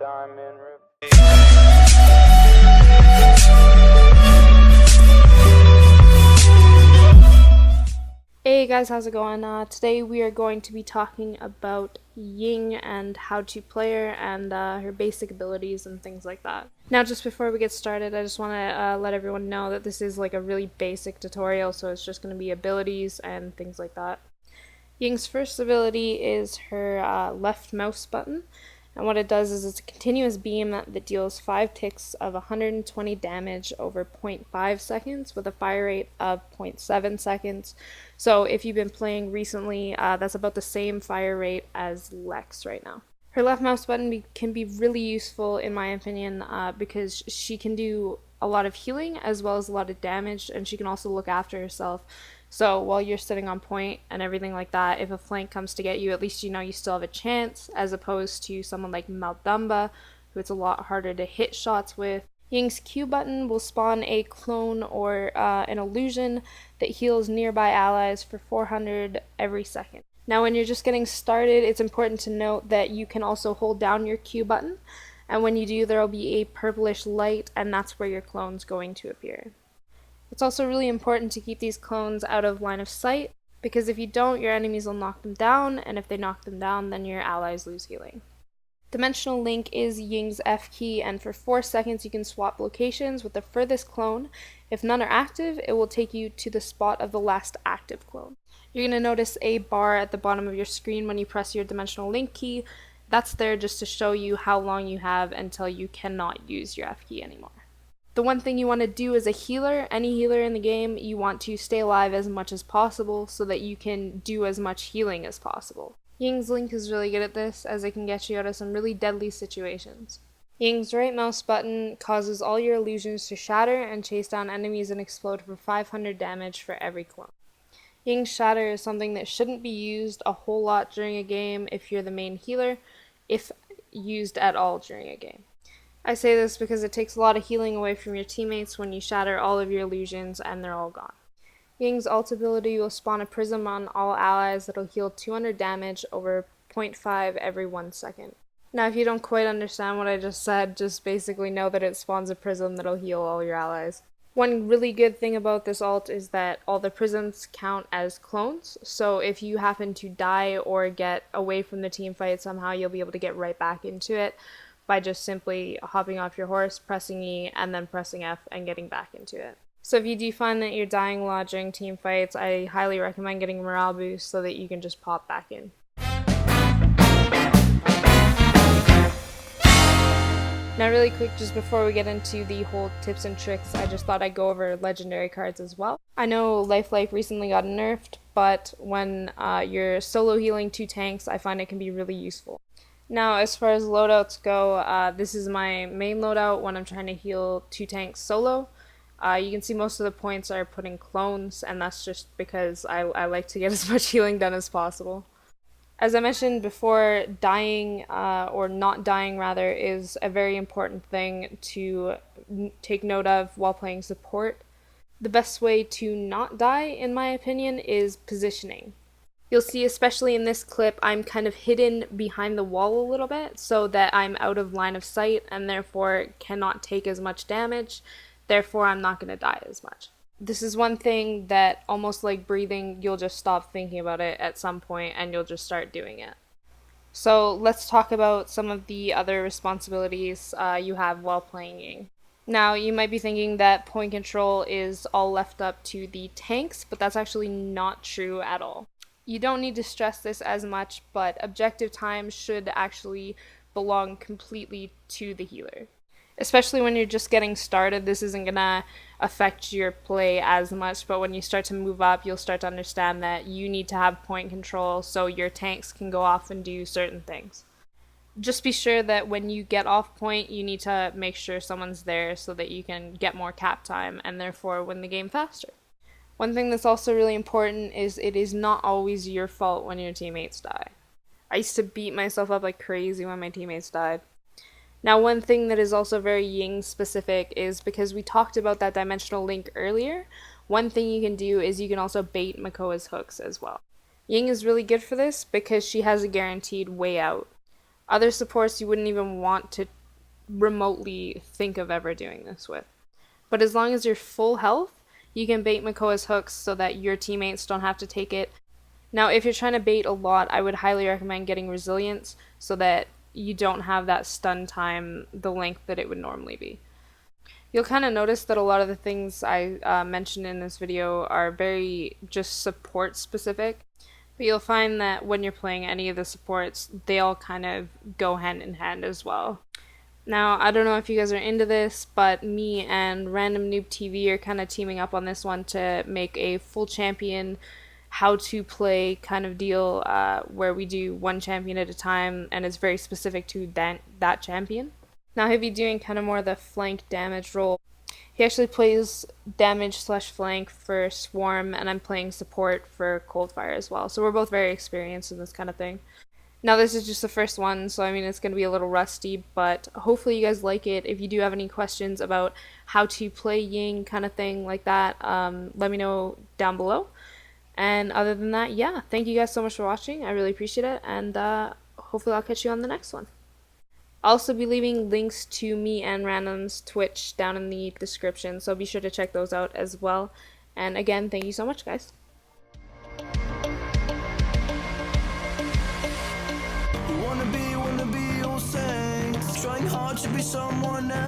time in repeat. Hey guys, how's it going? Today we are going to be talking about Ying and how to play her and her basic abilities and things like that. Now, just before we get started, I just want to let everyone know that this is like a really basic tutorial, so it's just going to be abilities and things like that. Ying's first ability is her left mouse button, and what it does is it's a continuous beam that deals 5 ticks of 120 damage over 0.5 seconds with a fire rate of 0.7 seconds. So if you've been playing recently, that's about the same fire rate as Lex right now. Her left mouse button can be really useful in my opinion because she can do a lot of healing as well as a lot of damage, and she can also look after herself. So while you're sitting on point and everything like that, if a flank comes to get you, at least you know you still have a chance, as opposed to someone like Maldumba, who it's a lot harder to hit shots with. Ying's Q button will spawn a clone or an illusion that heals nearby allies for 400 every second. Now when you're just getting started, it's important to note that you can also hold down your Q button, and when you do, there will be a purplish light, and that's where your clone's going to appear. It's also really important to keep these clones out of line of sight, because if you don't, your enemies will knock them down, and if they knock them down, then your allies lose healing. Dimensional Link is Ying's F key, and for 4 seconds you can swap locations with the furthest clone. If none are active, it will take you to the spot of the last active clone. You're going to notice a bar at the bottom of your screen when you press your Dimensional Link key. That's there just to show you how long you have until you cannot use your F key anymore. The one thing you want to do as a healer, any healer in the game, you want to stay alive as much as possible so that you can do as much healing as possible. Ying's Link is really good at this, as it can get you out of some really deadly situations. Ying's right mouse button causes all your illusions to shatter and chase down enemies and explode for 500 damage for every clone. Ying's Shatter is something that shouldn't be used a whole lot during a game if you're the main healer, if used at all during a game. I say this because it takes a lot of healing away from your teammates when you shatter all of your illusions and they're all gone. Ying's ult ability will spawn a prism on all allies that'll heal 200 damage over 0.5 every 1 second. Now if you don't quite understand what I just said, just basically know that it spawns a prism that'll heal all your allies. One really good thing about this ult is that all the prisms count as clones, so if you happen to die or get away from the team fight somehow, you'll be able to get right back into it by just simply hopping off your horse, pressing E, and then pressing F and getting back into it. So if you do find that you're dying a lot during team fights, I highly recommend getting a morale boost so that you can just pop back in. Now really quick, just before we get into the whole tips and tricks, I just thought I'd go over legendary cards as well. I know Life recently got nerfed, but when you're solo healing 2 tanks, I find it can be really useful. Now, as far as loadouts go, this is my main loadout when I'm trying to heal 2 tanks solo. You can see most of the points are putting clones, and that's just because I like to get as much healing done as possible. As I mentioned before, dying, or not dying rather, is a very important thing to take note of while playing support. The best way to not die, in my opinion, is positioning. You'll see, especially in this clip, I'm kind of hidden behind the wall a little bit so that I'm out of line of sight and therefore cannot take as much damage. Therefore, I'm not going to die as much. This is one thing that, almost like breathing, you'll just stop thinking about it at some point and you'll just start doing it. So let's talk about some of the other responsibilities you have while playing Ying. Now, you might be thinking that point control is all left up to the tanks, but that's actually not true at all. You don't need to stress this as much, but objective time should actually belong completely to the healer. Especially when you're just getting started, this isn't gonna affect your play as much, but when you start to move up, you'll start to understand that you need to have point control so your tanks can go off and do certain things. Just be sure that when you get off point, you need to make sure someone's there so that you can get more cap time and therefore win the game faster. One thing that's also really important is it is not always your fault when your teammates die. I used to beat myself up like crazy when my teammates died. Now, one thing that is also very Ying specific is because we talked about that dimensional link earlier, one thing you can do is you can also bait Makoa's hooks as well. Ying is really good for this because she has a guaranteed way out. Other supports you wouldn't even want to remotely think of ever doing this with. But as long as you're full health, you can bait Makoa's hooks so that your teammates don't have to take it. Now, if you're trying to bait a lot, I would highly recommend getting resilience so that you don't have that stun time the length that it would normally be. You'll kind of notice that a lot of the things I mentioned in this video are very just support specific, but you'll find that when you're playing any of the supports, they all kind of go hand in hand as well. Now, I don't know if you guys are into this, but me and RandomNoobTV are kind of teaming up on this one to make a full champion how to play kind of deal where we do one champion at a time and it's very specific to that champion. Now he'll be doing kind of more of the flank damage role. He actually plays damage slash flank for Swarm and I'm playing support for Coldfire as well. So we're both very experienced in this kind of thing. Now this is just the first one, so I mean it's going to be a little rusty, but hopefully you guys like it. If you do have any questions about how to play Ying kind of thing like that, let me know down below. And other than that, yeah, thank you guys so much for watching. I really appreciate it, and hopefully I'll catch you on the next one. I'll also be leaving links to me and Random's Twitch down in the description, so be sure to check those out as well. And again, thank you so much, guys. Wanna be all saints, trying hard to be someone else.